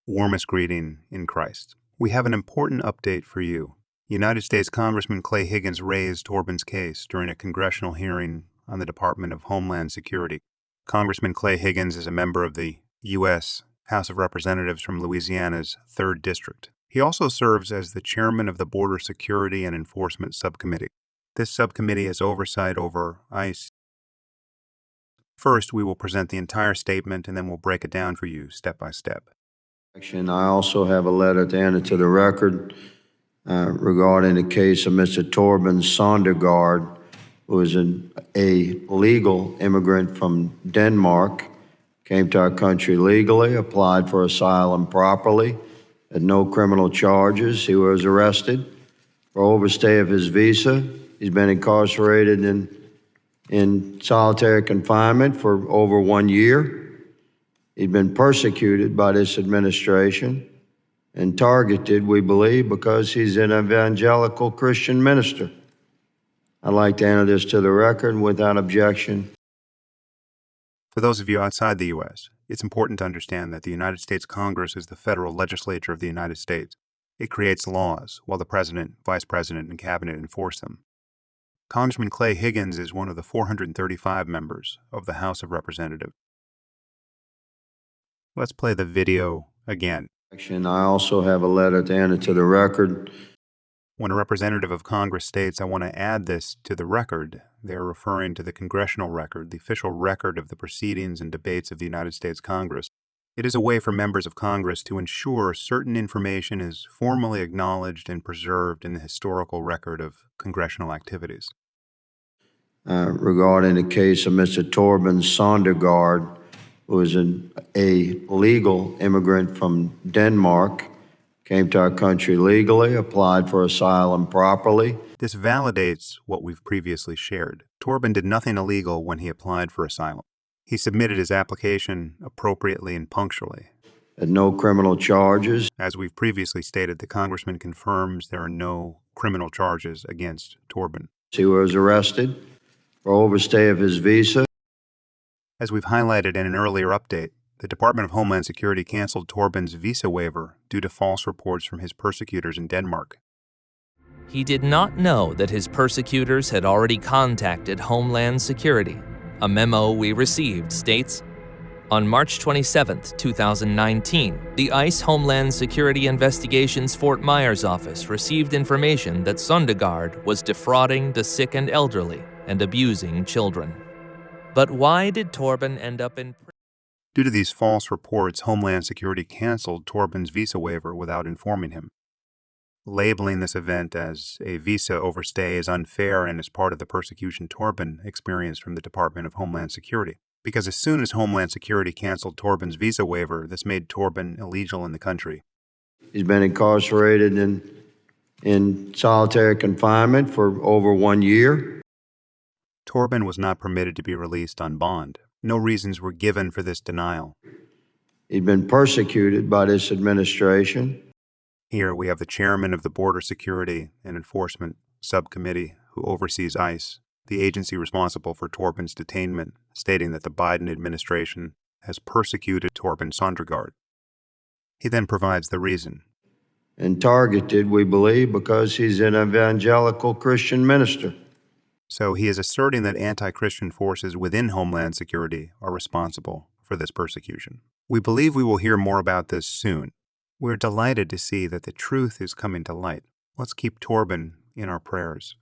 Warmest greeting in Christ. We have an important update for you. United States Congressman Clay Higgins raised Torben's case during a congressional hearing on the Department of Homeland Security. Congressman Clay Higgins is a member of the U.S. House of Representatives from Louisiana's 3rd District. He also serves as the chairman of the Border Security and Enforcement Subcommittee. This subcommittee has oversight over ICE. First, we will present the entire statement, and then we'll break it down for you step by step. I also have a letter to enter to the record regarding the case of Mr. Torben Sondergaard, who is a legal immigrant from Denmark, came to our country legally, applied for asylum properly, had no criminal charges. He was arrested for overstay of his visa. He's been incarcerated in solitary confinement for over 1 year. He'd been persecuted by this administration and targeted, we believe, because he's an evangelical Christian minister. I'd like to enter this to the record without objection. For those of you outside the U.S., it's important to understand that the United States Congress is the federal legislature of the United States. It creates laws, while the President, Vice President, and Cabinet enforce them. Congressman Clay Higgins is one of the 435 members of the House of Representatives. Let's play the video again. I also have a letter to enter to the record. When a representative of Congress states, "I want to add this to the record," they're referring to the congressional record, the official record of the proceedings and debates of the United States Congress. It is a way for members of Congress to ensure certain information is formally acknowledged and preserved in the historical record of congressional activities. Regarding the case of Mr. Torben Sondergaard, who is a legal immigrant from Denmark, came to our country legally, applied for asylum properly. This validates what we've previously shared. Torben did nothing illegal when he applied for asylum. He submitted his application appropriately and punctually. Had no criminal charges. As we've previously stated, the Congressman confirms there are no criminal charges against Torben. He was arrested for overstay of his visa. As we've highlighted in an earlier update, the Department of Homeland Security canceled Torben's visa waiver due to false reports from his persecutors in Denmark. He did not know that his persecutors had already contacted Homeland Security. A memo we received states, on March 27, 2019, the ICE Homeland Security Investigations Fort Myers office received information that Sondergaard was defrauding the sick and elderly and abusing children. But why did Torben end up in prison? Due to these false reports, Homeland Security canceled Torben's visa waiver without informing him. Labeling this event as a visa overstay is unfair and is part of the persecution Torben experienced from the Department of Homeland Security. Because as soon as Homeland Security canceled Torben's visa waiver, this made Torben illegal in the country. He's been incarcerated in solitary confinement for over 1 year. Torben was not permitted to be released on bond. No reasons were given for this denial. He'd been persecuted by this administration. Here we have the chairman of the Border Security and Enforcement Subcommittee who oversees ICE, the agency responsible for Torben's detainment, stating that the Biden administration has persecuted Torben Sondergaard. He then provides the reason. And targeted, we believe, because he's an evangelical Christian minister. So he is asserting that anti-Christian forces within Homeland Security are responsible for this persecution. We believe we will hear more about this soon. We're delighted to see that the truth is coming to light. Let's keep Torben in our prayers.